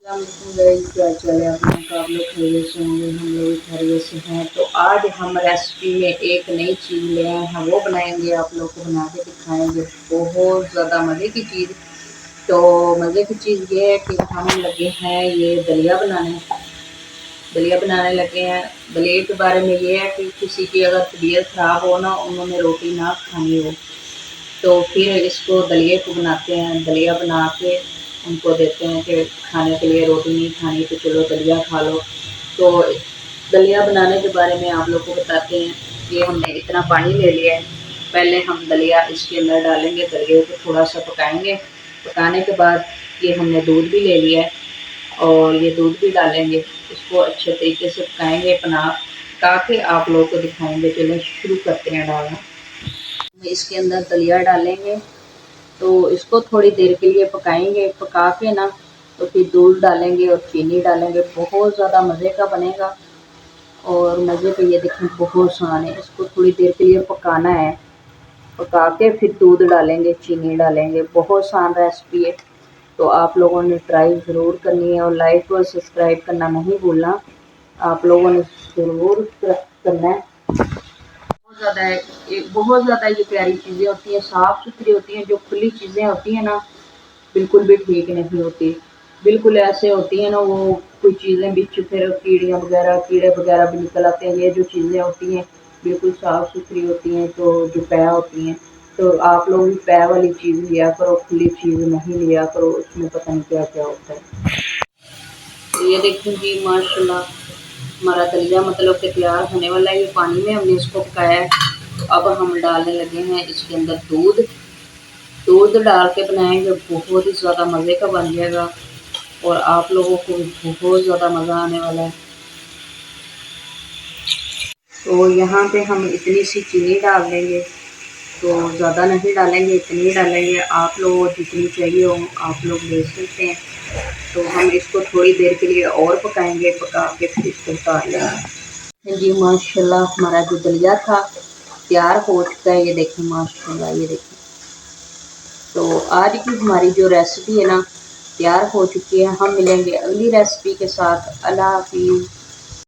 Guys, क्या चल है अपना का आप लोग खैरियत से होंगे। हम लोग खैरियत से हैं। तो आज हम रेसिपी में एक नई चीज़ ले आए हैं, वो बनाएंगे, आप लोग को बना के दिखाएंगे। बहुत ज़्यादा मज़े की चीज़। तो मज़े की चीज़ ये है कि हम लगे हैं ये दलिया बनाने लगे हैं। दलिया के बारे में ये है कि किसी की अगर तबीयत ख़राब हो ना, उन्होंने रोटी ना खानी हो, तो फिर इसको दलिए को बनाते हैं। दलिया बना के उनको देते हैं कि खाने के लिए रोटी नहीं खानी तो चलो दलिया खा लो। तो दलिया बनाने के बारे में आप लोग को बताते हैं। ये हमने इतना पानी ले लिया है। पहले हम दलिया इसके अंदर डालेंगे, दलिए को थोड़ा सा पकाएंगे। पकाने के बाद ये हमने दूध भी ले लिया है और ये दूध भी डालेंगे। इसको अच्छे तरीके से पकाएंगे, पका के आप लोगों को दिखाएंगे। चलो शुरू करते हैं डालना। इसके अंदर दलिया डालेंगे, तो इसको थोड़ी देर के लिए पकाएंगे। पका के ना तो फिर दूध डालेंगे और चीनी डालेंगे। बहुत ज़्यादा मज़े का बनेगा और मज़े का ये देखें बहुत आसान है। इसको थोड़ी देर के लिए पकाना है। पका के फिर दूध डालेंगे, चीनी डालेंगे। बहुत आसान रेसिपी है। तो आप लोगों ने ट्राई ज़रूर करनी है और लाइक और सब्सक्राइब करना नहीं भूलना। आप लोगों ने ज़रूर करना है। बहुत ज़्यादा ये प्यारी चीज़ें होती हैं, साफ़ सुथरी होती हैं। जो खुली चीज़ें होती हैं ना, बिल्कुल भी ठीक नहीं होती। बिल्कुल ऐसे होती हैं ना, वो कोई चीज़ें बिच फिर कीड़े वगैरह भी निकल आते हैं। ये जो चीज़ें होती हैं बिल्कुल साफ़ सुथरी होती हैं, तो जो पै होती हैं। तो आप लोग भी पै वाली चीज़ लिया करो, खुली चीज़ नहीं लिया करो, उसमें पता नहीं क्या क्या होता है। तो ये देखें जी, माशाल्लाह हमारा दलिया मतलब कि तैयार होने वाला है। ये पानी में हमने इसको पकाया है। तो अब हम डालने लगे हैं इसके अंदर दूध। दूध डाल के बनाएंगे, बहुत ही ज़्यादा मज़े का बन जाएगा और आप लोगों को बहुत ज़्यादा मज़ा आने वाला है। तो यहाँ पे हम इतनी सी चीनी डाल देंगे, तो ज़्यादा नहीं डालेंगे, इतनी डालेंगे। आप लोग जितनी चाहिए हो आप लोग ले सकते हैं। तो हम इसको थोड़ी देर के लिए और पकाएंगे। पका के फिर इसको उतार लेंगे। जी माशाल्लाह हमारा जो दलिया था तैयार हो चुका है। ये देखें माशाल्लाह, ये देखें। तो आज की हमारी जो रेसिपी है ना तैयार हो चुकी है। हम मिलेंगे अगली रेसिपी के साथ। अल्लाह हाफिज़।